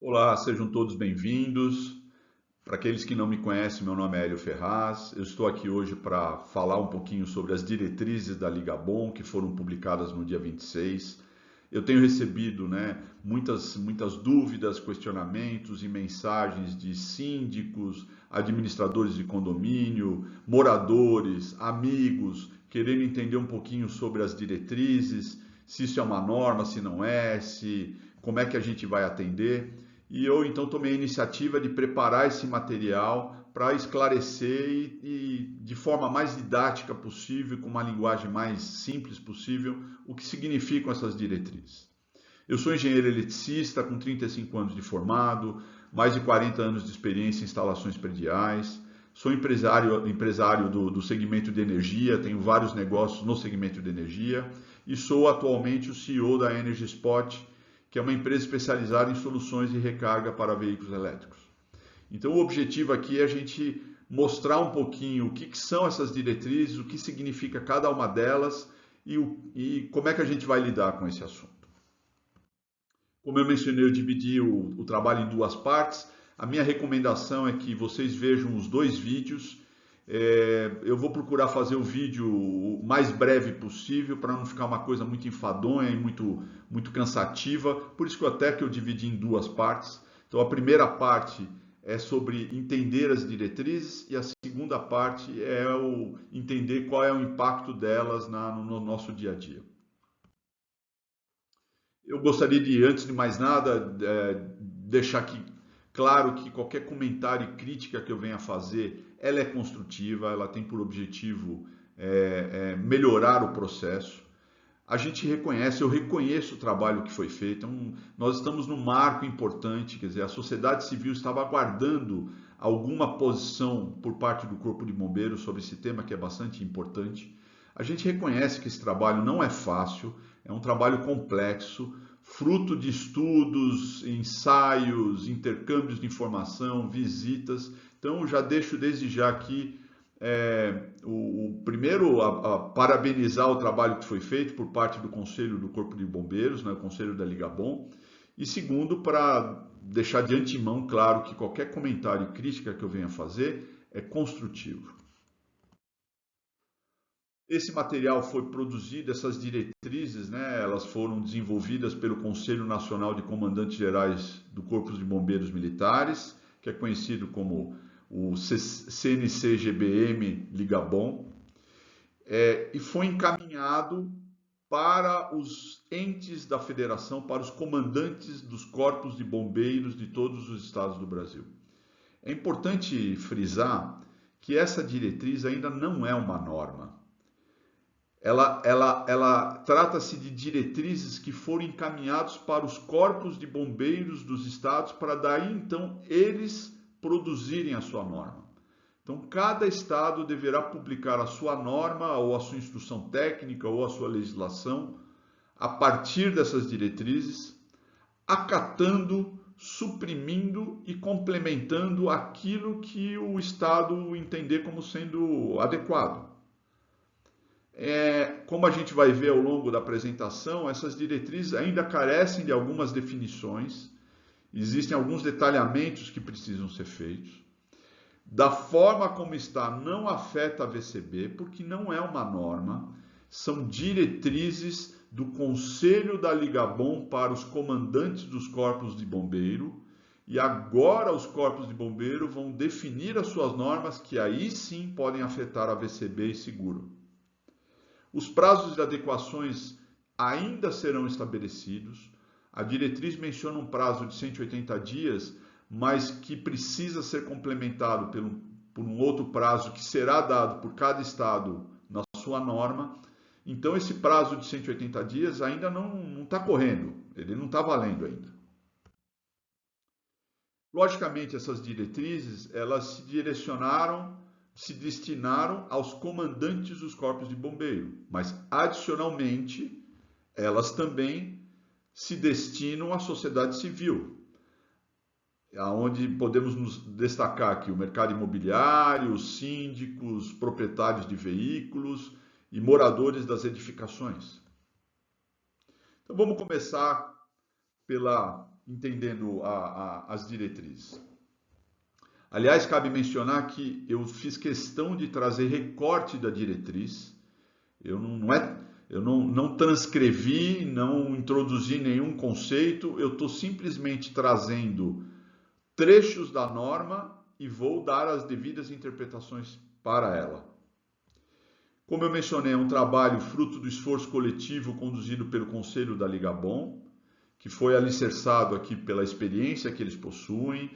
Olá, sejam todos bem-vindos. Para aqueles que não me conhecem, meu nome é Hélio Ferraz. Eu estou aqui hoje para falar um pouquinho sobre as diretrizes da Ligabon, que foram publicadas no dia 26. Eu tenho recebido, muitas dúvidas, questionamentos e mensagens de síndicos, administradores de condomínio, moradores, amigos, querendo entender um pouquinho sobre as diretrizes, se isso é uma norma, se não é, como é que a gente vai atender. E eu então tomei a iniciativa de preparar esse material para esclarecer e de forma mais didática possível, com uma linguagem mais simples possível, o que significam essas diretrizes. Eu sou engenheiro eletricista com 35 anos de formado, mais de 40 anos de experiência em instalações prediais. Sou empresário do segmento de energia, tenho vários negócios no segmento de energia e sou atualmente o CEO da Energy Spot, que é uma empresa especializada em soluções de recarga para veículos elétricos. Então, o objetivo aqui é a gente mostrar um pouquinho o que são essas diretrizes, o que significa cada uma delas e como é que a gente vai lidar com esse assunto. Como eu mencionei, eu dividi o trabalho em duas partes. A minha recomendação é que vocês vejam os dois vídeos. Eu vou procurar fazer o vídeo o mais breve possível para não ficar uma coisa muito enfadonha e muito cansativa. Por isso que eu dividi em duas partes. Então a primeira parte é sobre entender as diretrizes e a segunda parte é o entender qual é o impacto delas no nosso dia a dia. Eu gostaria de, antes de mais nada, deixar aqui claro que qualquer comentário e crítica que eu venha a fazer, ela é construtiva, ela tem por objetivo melhorar o processo. A gente reconhece, eu reconheço o trabalho que foi feito. Então, nós estamos num marco importante, quer dizer, a sociedade civil estava aguardando alguma posição por parte do Corpo de Bombeiros sobre esse tema que é bastante importante. A gente reconhece que esse trabalho não é fácil, é um trabalho complexo, fruto de estudos, ensaios, intercâmbios de informação, visitas. Então, já deixo desde já aqui primeiro a parabenizar o trabalho que foi feito por parte do Conselho do Corpo de Bombeiros, né, o Conselho da Ligabon, e segundo, para deixar de antemão claro que qualquer comentário e crítica que eu venha fazer é construtivo. Esse material foi produzido, essas diretrizes, né, elas foram desenvolvidas pelo Conselho Nacional de Comandantes Gerais do Corpo de Bombeiros Militares, que é conhecido como o CNCGBM Ligabon, e foi encaminhado para os entes da federação, para os comandantes dos corpos de bombeiros de todos os estados do Brasil. É importante frisar que essa diretriz ainda não é uma norma. Ela trata-se de diretrizes que foram encaminhados para os corpos de bombeiros dos estados para daí então eles produzirem a sua norma. Então, cada estado deverá publicar a sua norma ou a sua instrução técnica ou a sua legislação a partir dessas diretrizes, acatando, suprimindo e complementando aquilo que o estado entender como sendo adequado. Como a gente vai ver ao longo da apresentação, essas diretrizes ainda carecem de algumas definições, existem alguns detalhamentos que precisam ser feitos. Da forma como está, não afeta a VCB, porque não é uma norma, são diretrizes do Conselho da Ligabon para os comandantes dos corpos de bombeiro, e agora os corpos de bombeiro vão definir as suas normas, que aí sim podem afetar a VCB e seguro. Os prazos de adequações ainda serão estabelecidos. A diretriz menciona um prazo de 180 dias, mas que precisa ser complementado por um outro prazo que será dado por cada estado na sua norma. Então, esse prazo de 180 dias ainda não está correndo, ele não está valendo ainda. Logicamente, essas diretrizes, elas se destinaram aos comandantes dos corpos de bombeiro, mas adicionalmente, elas também se destinam à sociedade civil, aonde podemos nos destacar aqui o mercado imobiliário, os síndicos, proprietários de veículos e moradores das edificações. Então vamos começar entendendo as diretrizes. Aliás, cabe mencionar que eu fiz questão de trazer recorte da diretriz. Eu não transcrevi, não introduzi nenhum conceito, eu estou simplesmente trazendo trechos da norma e vou dar as devidas interpretações para ela. Como eu mencionei, é um trabalho fruto do esforço coletivo conduzido pelo Conselho da Ligabom, que foi alicerçado aqui pela experiência que eles possuem,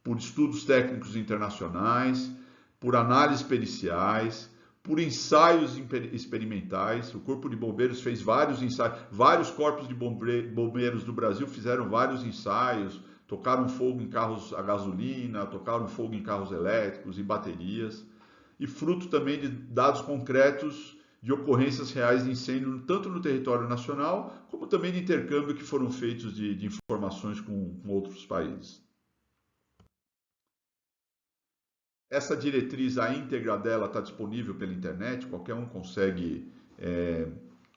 por estudos técnicos internacionais, por análises periciais, por ensaios experimentais. O Corpo de Bombeiros fez vários ensaios, vários corpos de bombeiros do Brasil fizeram vários ensaios, tocaram fogo em carros a gasolina, tocaram fogo em carros elétricos e baterias, e fruto também de dados concretos de ocorrências reais de incêndio, tanto no território nacional, como também de intercâmbio que foram feitos de informações com outros países. Essa diretriz, a íntegra dela está disponível pela internet, qualquer um consegue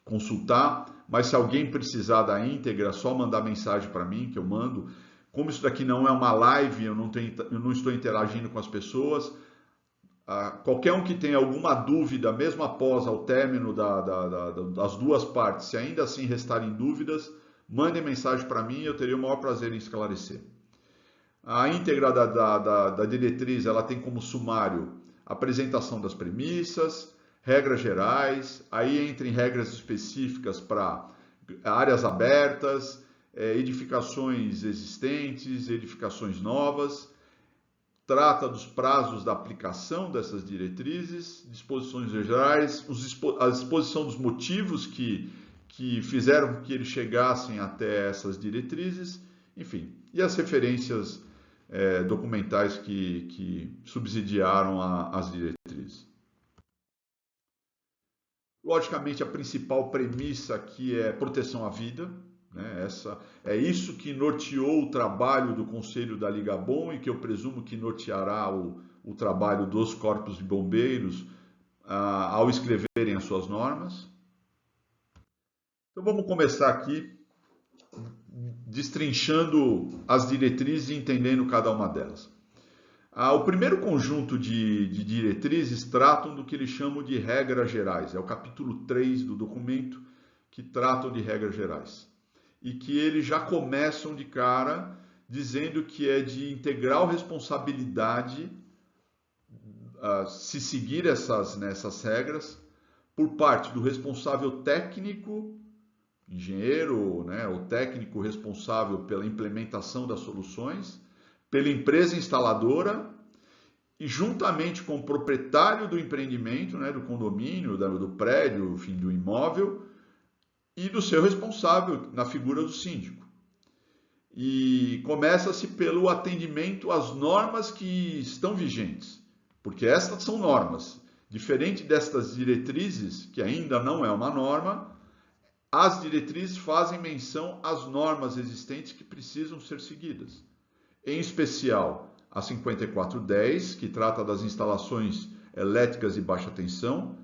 consultar, mas se alguém precisar da íntegra, é só mandar mensagem para mim, que eu mando. Como isso daqui não é uma live, eu não estou interagindo com as pessoas, qualquer um que tenha alguma dúvida, mesmo após o término das duas partes, se ainda assim restarem dúvidas, mandem mensagem para mim, eu teria o maior prazer em esclarecer. A íntegra da diretriz, ela tem como sumário apresentação das premissas, regras gerais, aí entra em regras específicas para áreas abertas, edificações existentes, edificações novas, trata dos prazos da aplicação dessas diretrizes, disposições gerais, a exposição dos motivos que fizeram que eles chegassem até essas diretrizes, enfim, e as referências documentais que subsidiaram as diretrizes. Logicamente, a principal premissa aqui é proteção à vida, né? É isso que norteou o trabalho do Conselho da Ligabom e que eu presumo que norteará o trabalho dos corpos de bombeiros ao escreverem as suas normas. Então vamos começar aqui destrinchando as diretrizes e entendendo cada uma delas. O primeiro conjunto de diretrizes tratam do que eles chamam de regras gerais. É o capítulo 3 do documento que tratam de regras gerais. E que eles já começam de cara dizendo que é de integral responsabilidade se seguir nessas regras por parte do responsável técnico, engenheiro, né, o técnico responsável pela implementação das soluções, pela empresa instaladora e juntamente com o proprietário do empreendimento, né, do condomínio, do prédio, enfim, do imóvel e do seu responsável na figura do síndico. E começa-se pelo atendimento às normas que estão vigentes, porque estas são normas. Diferente destas diretrizes, que ainda não é uma norma, as diretrizes fazem menção às normas existentes que precisam ser seguidas. Em especial, a 5410, que trata das instalações elétricas de baixa tensão,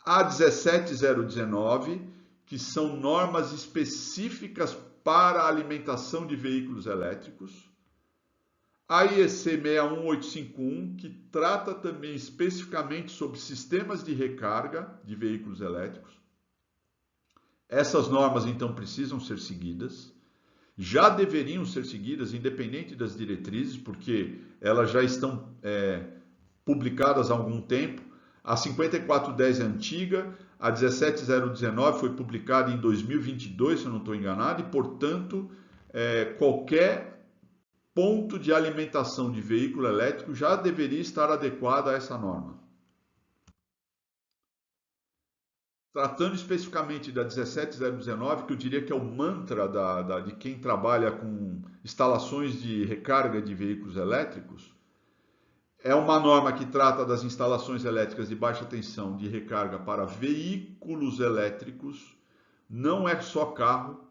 a 17019, que são normas específicas para a alimentação de veículos elétricos, a IEC 61851, que trata também especificamente sobre sistemas de recarga de veículos elétricos. Essas normas, então, precisam ser seguidas, já deveriam ser seguidas, independente das diretrizes, porque elas já estão publicadas há algum tempo. A 5410 é antiga, a 17019 foi publicada em 2022, se eu não estou enganado, e, portanto, qualquer ponto de alimentação de veículo elétrico já deveria estar adequado a essa norma. Tratando especificamente da 17019, que eu diria que é o mantra de quem trabalha com instalações de recarga de veículos elétricos, é uma norma que trata das instalações elétricas de baixa tensão de recarga para veículos elétricos, não é só carro,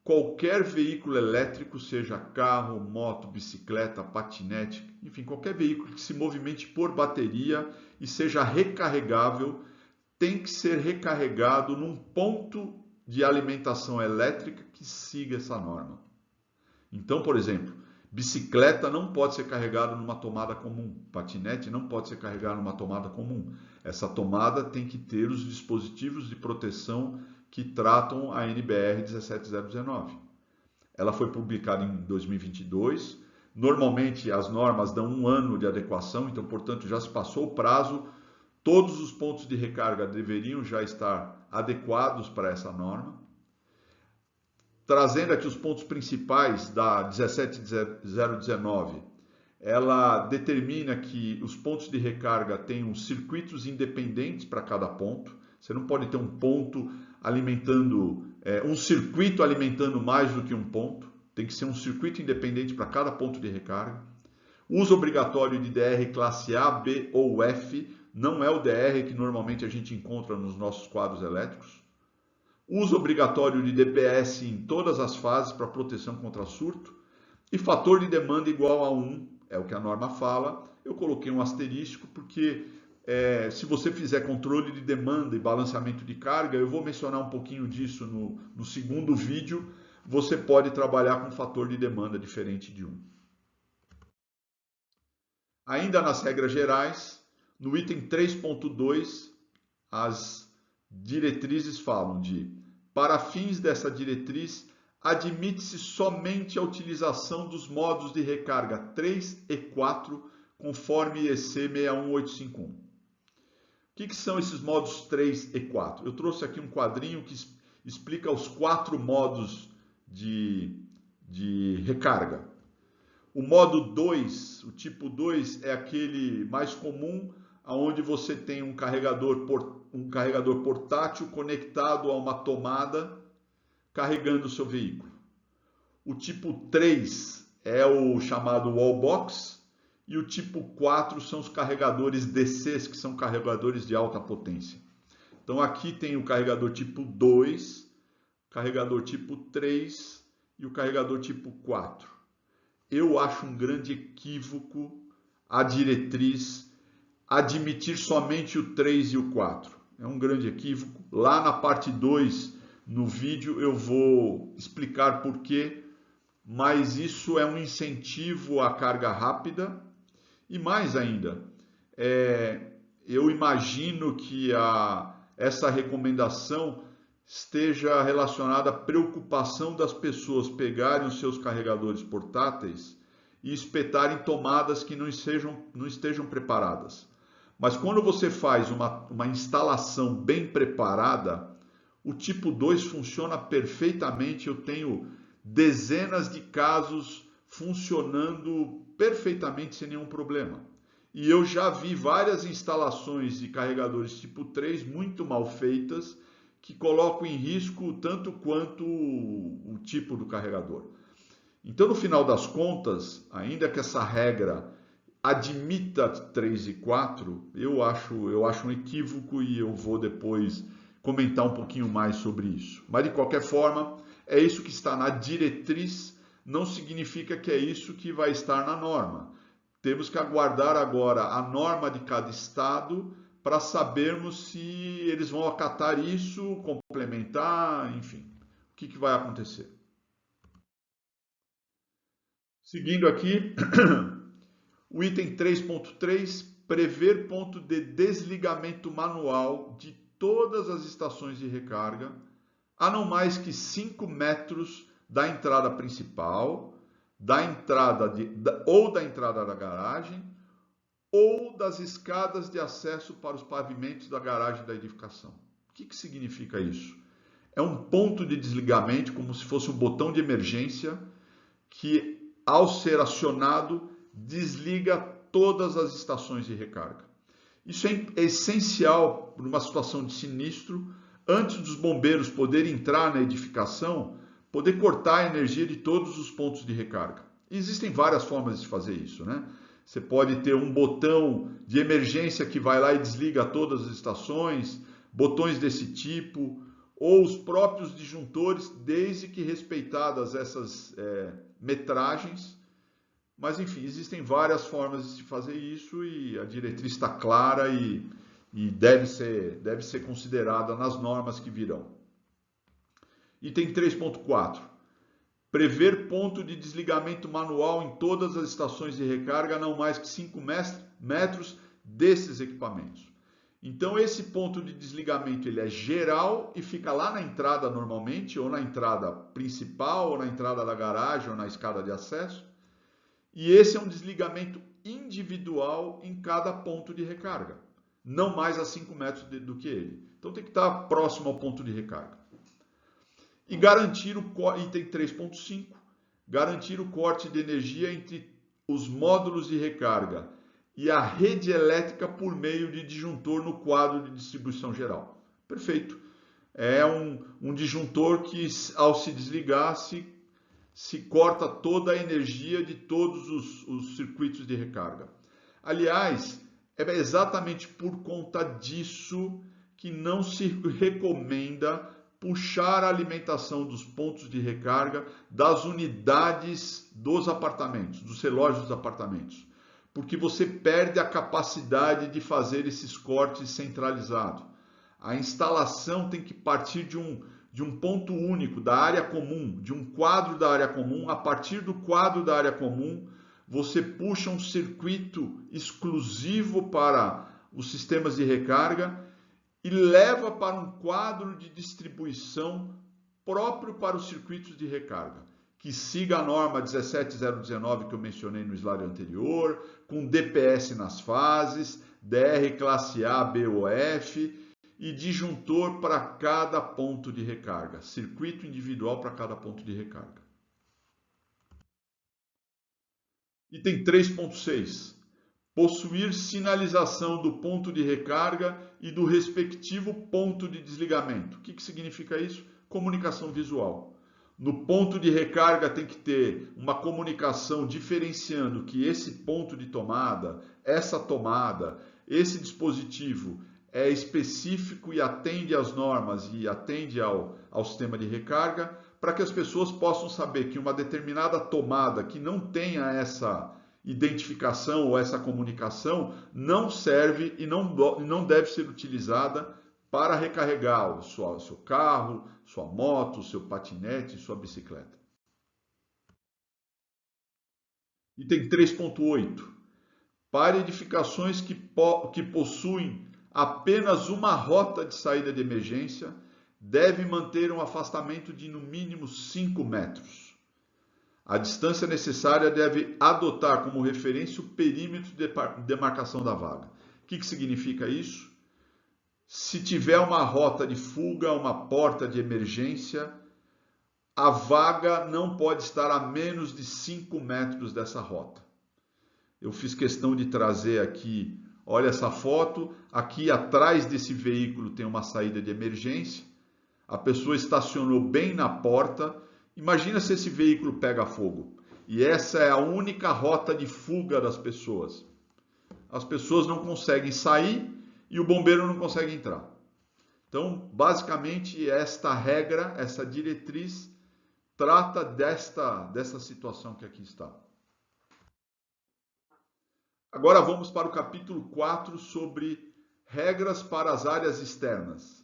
qualquer veículo elétrico, seja carro, moto, bicicleta, patinete, enfim, qualquer veículo que se movimente por bateria e seja recarregável, tem que ser recarregado num ponto de alimentação elétrica que siga essa norma. Então, por exemplo, bicicleta não pode ser carregada numa tomada comum, patinete não pode ser carregado numa tomada comum. Essa tomada tem que ter os dispositivos de proteção que tratam a NBR 17019. Ela foi publicada em 2022. Normalmente as normas dão 1 ano de adequação, então, portanto, já se passou o prazo. Todos os pontos de recarga deveriam já estar adequados para essa norma. Trazendo aqui os pontos principais da 17019, ela determina que os pontos de recarga tenham circuitos independentes para cada ponto. Você não pode ter um ponto alimentando, um circuito alimentando mais do que um ponto. Tem que ser um circuito independente para cada ponto de recarga. Uso obrigatório de DR classe A, B ou F, não é o DR que normalmente a gente encontra nos nossos quadros elétricos. Uso obrigatório de DPS em todas as fases para proteção contra surto. E fator de demanda igual a 1, é o que a norma fala. Eu coloquei um asterisco porque se você fizer controle de demanda e balanceamento de carga, eu vou mencionar um pouquinho disso no segundo vídeo, você pode trabalhar com fator de demanda diferente de 1. Ainda nas regras gerais, no item 3.2, as diretrizes falam de: para fins dessa diretriz, admite-se somente a utilização dos modos de recarga 3 e 4, conforme EC 61851. O que são esses modos 3 e 4? Eu trouxe aqui um quadrinho que explica os 4 modos de recarga. O modo 2, o tipo 2, é aquele mais comum, onde você tem um carregador portátil conectado a uma tomada, carregando o seu veículo. O tipo 3 é o chamado wallbox, e o tipo 4 são os carregadores DCs, que são carregadores de alta potência. Então aqui tem o carregador tipo 2, carregador tipo 3 e o carregador tipo 4. Eu acho um grande equívoco a diretriz admitir somente o 3 e o 4. É um grande equívoco. Lá na parte 2, no vídeo, eu vou explicar por quê, mas isso é um incentivo à carga rápida. E mais ainda, eu imagino que essa recomendação esteja relacionada à preocupação das pessoas pegarem os seus carregadores portáteis e espetarem tomadas que não estejam preparadas. Mas quando você faz uma instalação bem preparada, o tipo 2 funciona perfeitamente. Eu tenho dezenas de casos funcionando perfeitamente sem nenhum problema. E eu já vi várias instalações de carregadores tipo 3 muito mal feitas, que colocam em risco tanto quanto o tipo do carregador. Então, no final das contas, ainda que essa regra admita 3 e 4, eu acho um equívoco, e eu vou depois comentar um pouquinho mais sobre isso. Mas, de qualquer forma, é isso que está na diretriz, não significa que é isso que vai estar na norma. Temos que aguardar agora a norma de cada estado para sabermos se eles vão acatar isso, complementar, enfim, o que vai acontecer. Seguindo aqui, o item 3.3, prever ponto de desligamento manual de todas as estações de recarga, a não mais que 5 metros da entrada principal, da entrada da garagem, ou das escadas de acesso para os pavimentos da garagem da edificação. O que significa isso? É um ponto de desligamento, como se fosse um botão de emergência, que, ao ser acionado, desliga todas as estações de recarga. Isso é essencial numa situação de sinistro, antes dos bombeiros poderem entrar na edificação, poder cortar a energia de todos os pontos de recarga. E existem várias formas de fazer isso, né? Você pode ter um botão de emergência que vai lá e desliga todas as estações, botões desse tipo, ou os próprios disjuntores, desde que respeitadas essas metragens. Mas, enfim, existem várias formas de se fazer isso, e a diretriz está clara e deve ser considerada nas normas que virão. Item 3.4. Prever ponto de desligamento manual em todas as estações de recarga, não mais que 5 metros desses equipamentos. Então esse ponto de desligamento ele é geral e fica lá na entrada normalmente, ou na entrada principal, ou na entrada da garagem, ou na escada de acesso. E esse é um desligamento individual em cada ponto de recarga, não mais a 5 metros do que ele. Então tem que estar próximo ao ponto de recarga. E garantir o item 3.5, garantir o corte de energia entre os módulos de recarga e a rede elétrica por meio de disjuntor no quadro de distribuição geral. Perfeito. É um disjuntor que, ao se desligar, se corta toda a energia de todos os circuitos de recarga. Aliás, é exatamente por conta disso que não se recomenda puxar a alimentação dos pontos de recarga das unidades dos apartamentos, dos relógios dos apartamentos, porque você perde a capacidade de fazer esses cortes centralizados. A instalação tem que partir de um ponto único, da área comum, de um quadro da área comum. A partir do quadro da área comum, você puxa um circuito exclusivo para os sistemas de recarga e leva para um quadro de distribuição próprio para os circuitos de recarga, que siga a norma 17019 que eu mencionei no slide anterior, com DPS nas fases, DR classe A, B ou F, e disjuntor para cada ponto de recarga, circuito individual para cada ponto de recarga. Item 3.6. Possuir sinalização do ponto de recarga e do respectivo ponto de desligamento. O que significa isso? Comunicação visual. No ponto de recarga tem que ter uma comunicação diferenciando que esse ponto de tomada, essa tomada, esse dispositivo é específico e atende às normas e atende ao sistema de recarga, para que as pessoas possam saber que uma determinada tomada que não tenha essa identificação ou essa comunicação não serve e não deve ser utilizada para recarregar o seu carro, sua moto, seu patinete, sua bicicleta. Item 3.8. Para edificações que possuem apenas uma rota de saída de emergência, deve manter um afastamento de no mínimo 5 metros. A distância necessária deve adotar como referência o perímetro de demarcação da vaga. O que significa isso? Se tiver uma rota de fuga, uma porta de emergência, a vaga não pode estar a menos de 5 metros dessa rota. Eu fiz questão de trazer aqui, olha essa foto, aqui atrás desse veículo tem uma saída de emergência, a pessoa estacionou bem na porta. Imagina se esse veículo pega fogo e essa é a única rota de fuga das pessoas. As pessoas não conseguem sair e o bombeiro não consegue entrar. Então, basicamente, esta regra, essa diretriz, trata desta situação que aqui está. Agora vamos para o capítulo 4 sobre regras para as áreas externas.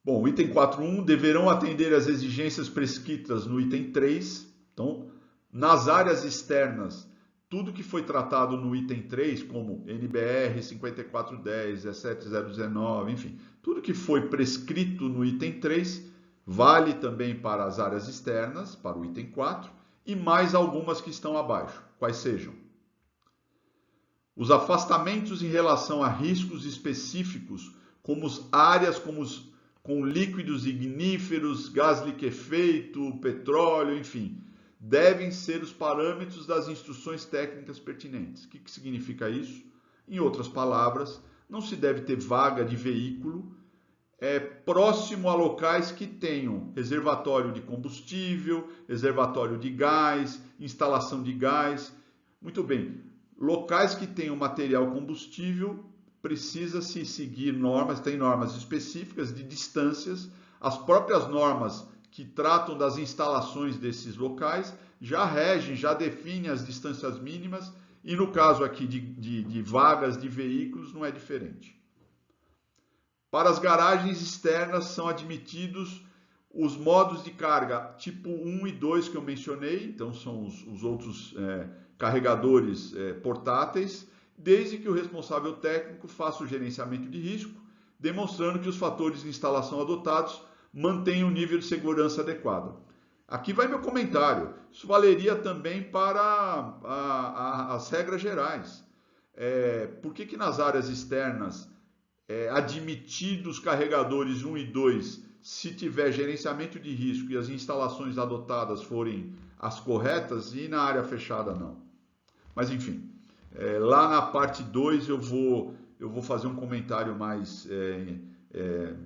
Bom, o item 4.1, deverão atender às exigências prescritas no item 3. Então, nas áreas externas, tudo que foi tratado no item 3, como NBR 5410, 17019, enfim, tudo que foi prescrito no item 3, vale também para as áreas externas, para o item 4, e mais algumas que estão abaixo, quais sejam. Os afastamentos em relação a riscos específicos, como as áreas com líquidos igníferos, gás liquefeito, petróleo, enfim, devem ser os parâmetros das instruções técnicas pertinentes. O que significa isso? Em outras palavras, não se deve ter vaga de veículo próximo a locais que tenham reservatório de combustível, reservatório de gás, instalação de gás. Muito bem, locais que tenham material combustível, precisa-se seguir normas, tem normas específicas de distâncias, as próprias normas que tratam das instalações desses locais já regem, já definem as distâncias mínimas e no caso aqui de vagas de veículos não é diferente. Para as garagens externas são admitidos os modos de carga tipo 1 e 2 que eu mencionei, então são os outros carregadores portáteis, desde que o responsável técnico faça o gerenciamento de risco, demonstrando que os fatores de instalação adotados mantêm um nível de segurança adequado. Aqui vai meu comentário. Isso valeria também para as regras gerais. Por que nas áreas externas admitidos carregadores 1 e 2, se tiver gerenciamento de risco e as instalações adotadas forem as corretas, e na área fechada não? Mas enfim, lá na parte 2 eu vou fazer um comentário mais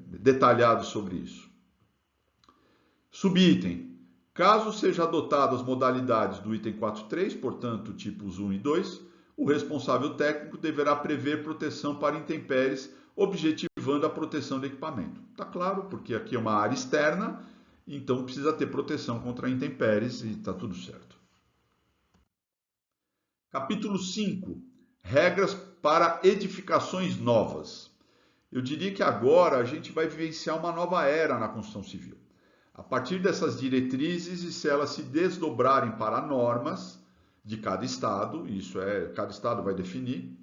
detalhado sobre isso. Subitem. Caso sejam adotadas as modalidades do item 4.3, portanto, tipos 1 e 2, o responsável técnico deverá prever proteção para intempéries, objetivando a proteção do equipamento. Está claro, porque aqui é uma área externa, então precisa ter proteção contra intempéries e está tudo certo. Capítulo 5. Regras para edificações novas. Eu diria que agora a gente vai vivenciar uma nova era na construção civil. A partir dessas diretrizes, e se elas se desdobrarem para normas de cada estado, cada estado vai definir,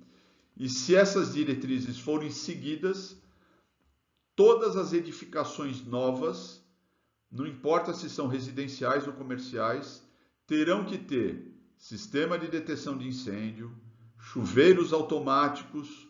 e se essas diretrizes forem seguidas, todas as edificações novas, não importa se são residenciais ou comerciais, terão que ter sistema de detecção de incêndio, chuveiros automáticos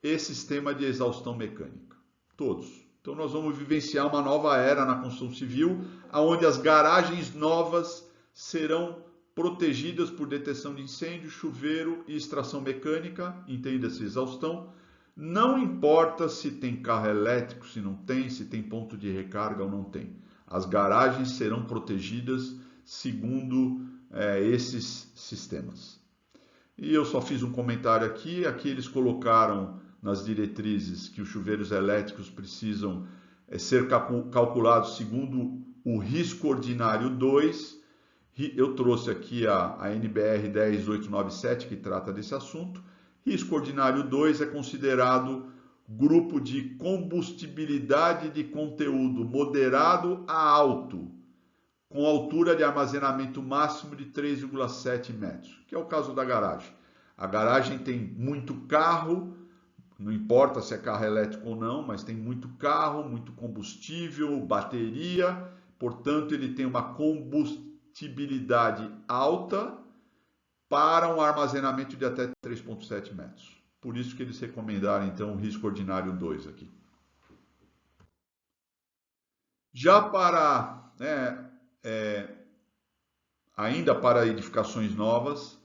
e sistema de exaustão mecânica. Todos. Então nós vamos vivenciar uma nova era na construção civil, onde as garagens novas serão protegidas por detecção de incêndio, chuveiro e extração mecânica, entenda-se exaustão. Não importa se tem carro elétrico, se não tem, se tem ponto de recarga ou não tem. As garagens serão protegidas segundo esses sistemas. E eu só fiz um comentário aqui eles colocaram nas diretrizes que os chuveiros elétricos precisam ser calculados segundo o risco ordinário 2. Eu trouxe aqui a NBR 10897, que trata desse assunto. Risco ordinário 2 é considerado grupo de combustibilidade de conteúdo moderado a alto, com altura de armazenamento máximo de 3,7 metros, que é o caso da garagem. A garagem tem muito carro, não importa se é carro elétrico ou não, mas tem muito carro, muito combustível, bateria, portanto ele tem uma combustibilidade alta para um armazenamento de até 3,7 metros. Por isso que eles recomendaram então o risco ordinário 2 aqui. Já para, ainda para edificações novas,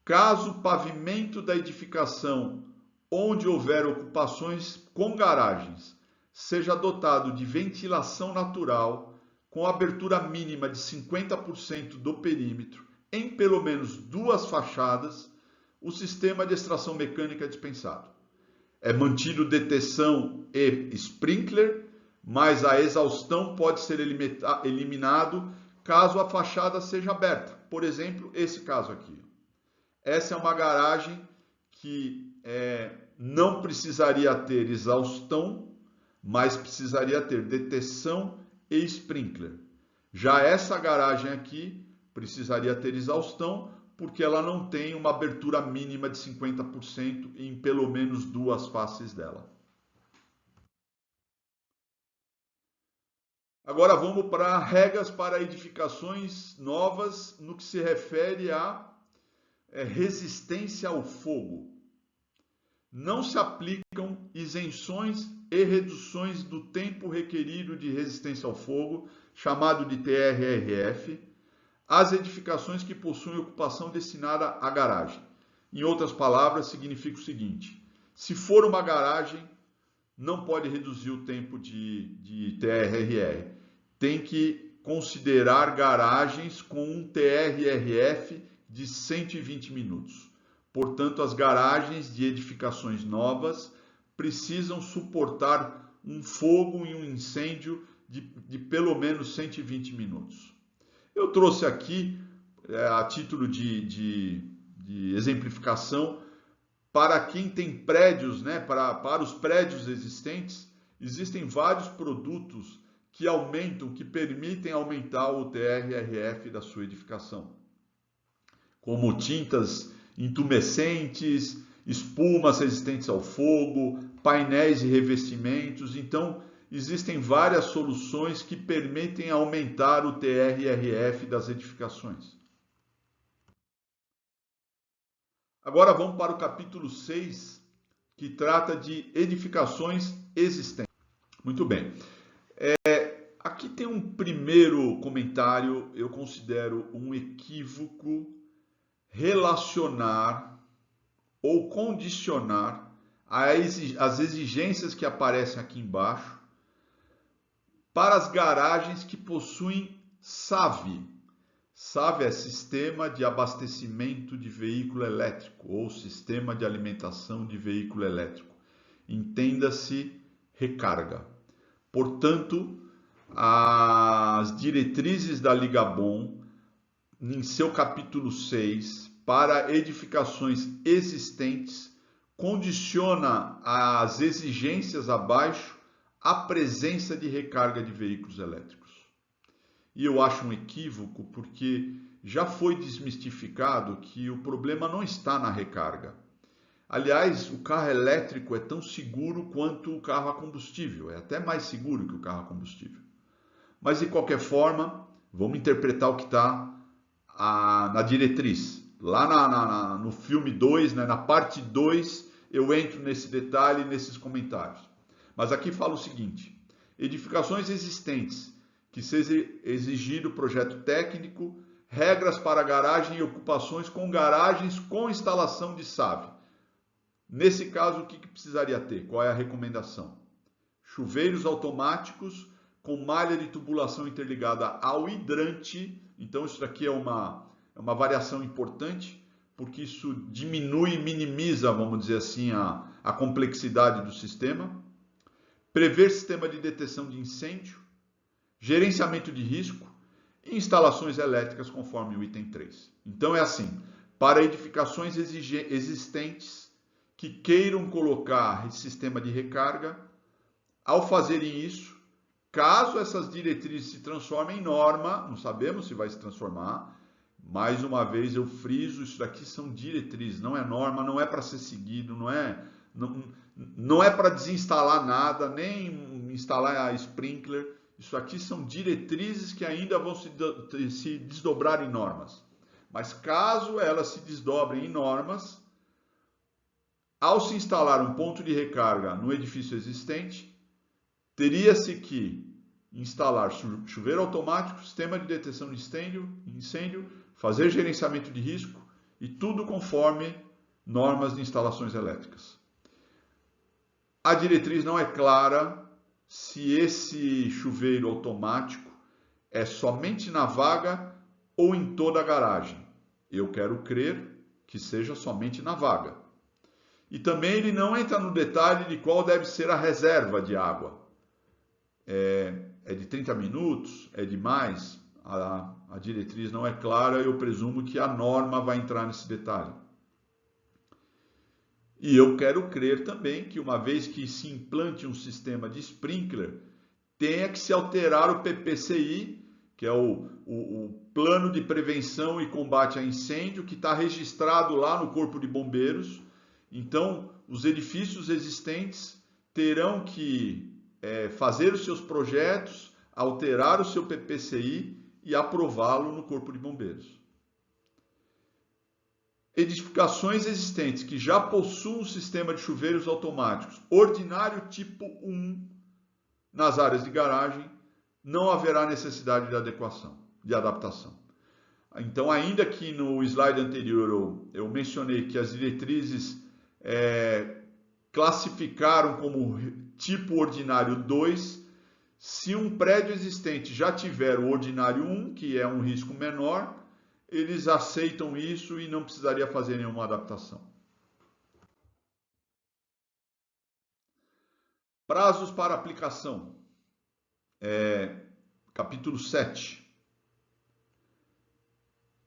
caso o pavimento da edificação onde houver ocupações com garagens seja dotado de ventilação natural com abertura mínima de 50% do perímetro em pelo menos 2 fachadas, o sistema de extração mecânica é dispensado. É mantido detecção e sprinkler, mas a exaustão pode ser eliminado caso a fachada seja aberta. Por exemplo, esse caso aqui. Essa é uma garagem que não precisaria ter exaustão, mas precisaria ter detecção e sprinkler. Já essa garagem aqui precisaria ter exaustão, porque ela não tem uma abertura mínima de 50% em pelo menos 2 faces dela. Agora vamos para regras para edificações novas no que se refere à resistência ao fogo. Não se aplicam isenções e reduções do tempo requerido de resistência ao fogo, chamado de TRRF, às edificações que possuem ocupação destinada à garagem. Em outras palavras, significa o seguinte: se for uma garagem, não pode reduzir o tempo de TRRR. Tem que considerar garagens com um TRRF de 120 minutos. Portanto, as garagens de edificações novas precisam suportar um fogo e um incêndio de pelo menos 120 minutos. Eu trouxe aqui, a título de exemplificação, para quem tem prédios, para os prédios existentes, existem vários produtos que aumentam, que permitem aumentar o TRRF da sua edificação, como tintas intumescentes, espumas resistentes ao fogo, painéis e revestimentos. Então, existem várias soluções que permitem aumentar o TRRF das edificações. Agora vamos para o capítulo 6, que trata de edificações existentes. Muito bem. Aqui tem um primeiro comentário, eu considero um equívoco relacionar ou condicionar as exigências que aparecem aqui embaixo para as garagens que possuem SAV. SAV é Sistema de Abastecimento de Veículo Elétrico ou Sistema de Alimentação de Veículo Elétrico. Entenda-se recarga. Portanto, as diretrizes da Ligabom, em seu capítulo 6, para edificações existentes, condiciona as exigências abaixo à presença de recarga de veículos elétricos. E eu acho um equívoco porque já foi desmistificado que o problema não está na recarga. Aliás, o carro elétrico é tão seguro quanto o carro a combustível, é até mais seguro que o carro a combustível. Mas, de qualquer forma, vamos interpretar o que está na diretriz. Lá no filme 2, né, na parte 2, eu entro nesse detalhe, nesses comentários. Mas aqui fala o seguinte: edificações existentes, que seja exigido projeto técnico, regras para garagem e ocupações com garagens com instalação de SAV. Nesse caso, o que precisaria ter? Qual é a recomendação? Chuveiros automáticos com malha de tubulação interligada ao hidrante. Então, isso daqui é uma variação importante, porque isso diminui e minimiza, vamos dizer assim, a complexidade do sistema. Prever sistema de detecção de incêndio, gerenciamento de risco e instalações elétricas, conforme o item 3. Então, é assim, para edificações existentes que queiram colocar sistema de recarga, ao fazerem isso, caso essas diretrizes se transformem em norma, não sabemos se vai se transformar, mais uma vez eu friso, isso daqui são diretrizes, não é norma, não é para ser seguido, não é para desinstalar nada, nem instalar a sprinkler, isso aqui são diretrizes que ainda vão se desdobrar em normas. Mas caso elas se desdobrem em normas, ao se instalar um ponto de recarga no edifício existente, teria-se que instalar chuveiro automático, sistema de detecção de incêndio, fazer gerenciamento de risco e tudo conforme normas de instalações elétricas. A diretriz não é clara se esse chuveiro automático é somente na vaga ou em toda a garagem. Eu quero crer que seja somente na vaga. E também ele não entra no detalhe de qual deve ser a reserva de água. É de 30 minutos? É de mais? A diretriz não é clara, eu presumo que a norma vai entrar nesse detalhe. E eu quero crer também que uma vez que se implante um sistema de sprinkler, tenha que se alterar o PPCI, que é o Plano de Prevenção e Combate a Incêndio, que está registrado lá no Corpo de Bombeiros. Então, os edifícios existentes terão que fazer os seus projetos, alterar o seu PPCI e aprová-lo no Corpo de Bombeiros. Edificações existentes que já possuem um sistema de chuveiros automáticos ordinário tipo 1 nas áreas de garagem, não haverá necessidade de adaptação. Então, ainda que no slide anterior eu mencionei que as diretrizes classificaram como tipo ordinário 2, se um prédio existente já tiver o ordinário 1, que é um risco menor, eles aceitam isso e não precisaria fazer nenhuma adaptação. Prazos para aplicação. Capítulo 7.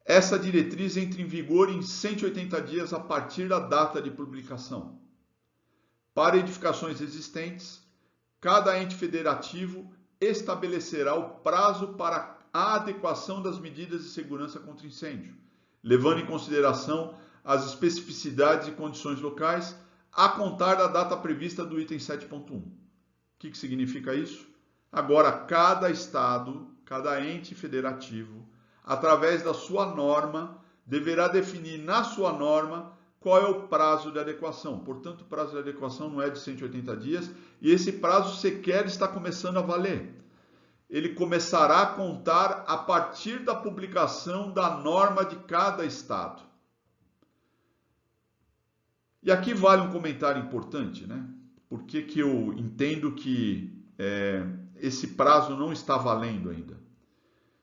Essa diretriz entra em vigor em 180 dias a partir da data de publicação. Para edificações existentes, cada ente federativo estabelecerá o prazo para a adequação das medidas de segurança contra incêndio, levando em consideração as especificidades e condições locais, a contar da data prevista do item 7.1. O que significa isso? Agora, cada estado, cada ente federativo, através da sua norma, deverá definir na sua norma qual é o prazo de adequação. Portanto, o prazo de adequação não é de 180 dias e esse prazo sequer está começando a valer. Ele começará a contar a partir da publicação da norma de cada estado. E aqui vale um comentário importante, né? Por que eu entendo que esse prazo não está valendo ainda?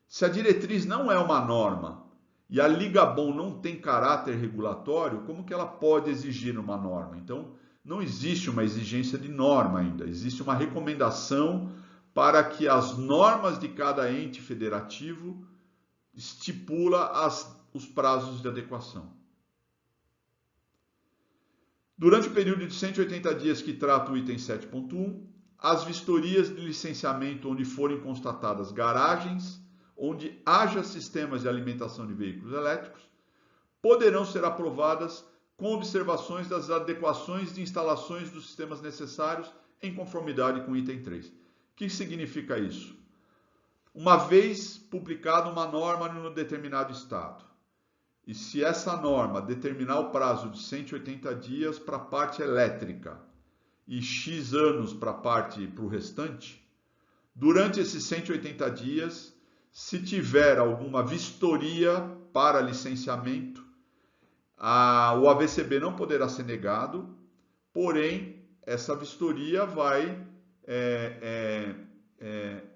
Se a diretriz não é uma norma e a Ligabom não tem caráter regulatório, como que ela pode exigir uma norma? Então, não existe uma exigência de norma ainda, existe uma recomendação para que as normas de cada ente federativo estipula os prazos de adequação. Durante o período de 180 dias que trata o item 7.1, as vistorias de licenciamento onde forem constatadas garagens, onde haja sistemas de alimentação de veículos elétricos, poderão ser aprovadas com observações das adequações de instalações dos sistemas necessários em conformidade com o item 3. O que significa isso? Uma vez publicada uma norma no determinado estado, e se essa norma determinar o prazo de 180 dias para a parte elétrica e X anos para o restante, durante esses 180 dias, se tiver alguma vistoria para licenciamento, o AVCB não poderá ser negado, porém, essa vistoria vai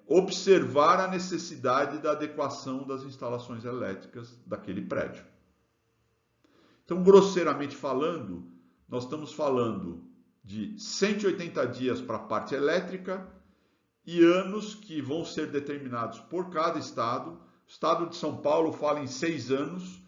observar a necessidade da adequação das instalações elétricas daquele prédio. Então, grosseiramente falando, nós estamos falando de 180 dias para a parte elétrica e anos que vão ser determinados por cada estado. O estado de São Paulo fala em 6 anos.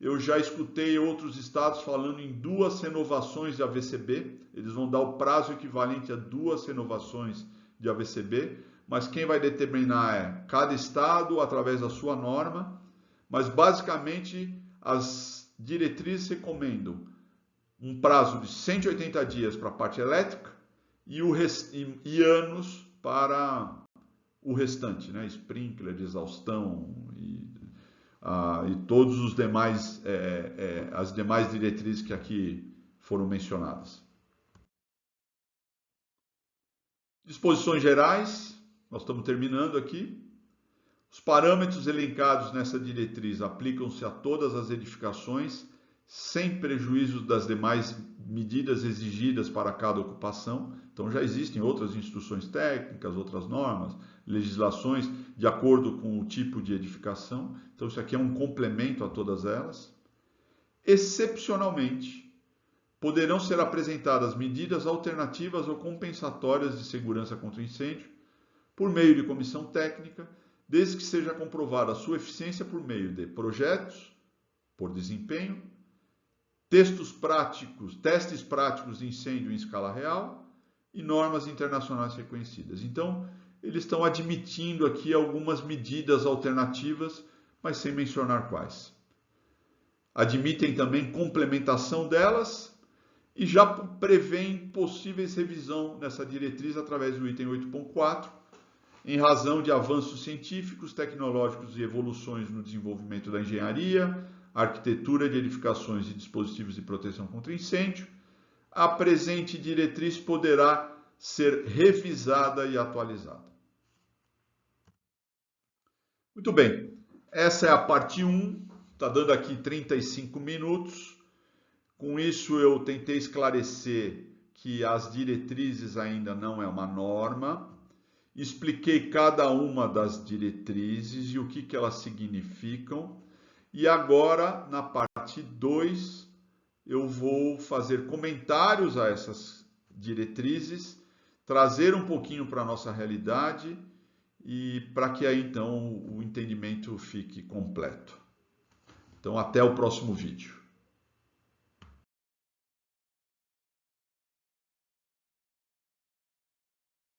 Eu já escutei outros estados falando em 2 renovações de AVCB. Eles vão dar o prazo equivalente a 2 renovações de AVCB, mas quem vai determinar é cada estado através da sua norma, mas basicamente as diretrizes recomendam um prazo de 180 dias para a parte elétrica e anos para o restante, né? Sprinkler, exaustão e todos os demais, as demais diretrizes que aqui foram mencionadas. Disposições gerais, nós estamos terminando aqui. Os parâmetros elencados nessa diretriz aplicam-se a todas as edificações, sem prejuízo das demais medidas exigidas para cada ocupação. Então já existem outras instruções técnicas, outras normas, legislações de acordo com o tipo de edificação. Então isso aqui é um complemento a todas elas. Excepcionalmente, poderão ser apresentadas medidas alternativas ou compensatórias de segurança contra incêndio por meio de comissão técnica, desde que seja comprovada a sua eficiência por meio de projetos, por desempenho, testes práticos de incêndio em escala real e normas internacionais reconhecidas. Então, eles estão admitindo aqui algumas medidas alternativas, mas sem mencionar quais. Admitem também complementação delas e já prevêem possíveis revisão nessa diretriz através do item 8.4, em razão de avanços científicos, tecnológicos e evoluções no desenvolvimento da engenharia, arquitetura de edificações e dispositivos de proteção contra incêndio, a presente diretriz poderá ser revisada e atualizada. Muito bem, essa é a parte 1, está dando aqui 35 minutos. Com isso eu tentei esclarecer que as diretrizes ainda não é uma norma. Expliquei cada uma das diretrizes e o que elas significam. E agora, na parte 2, eu vou fazer comentários a essas diretrizes, trazer um pouquinho para a nossa realidade e para que aí então o entendimento fique completo. Então, até o próximo vídeo.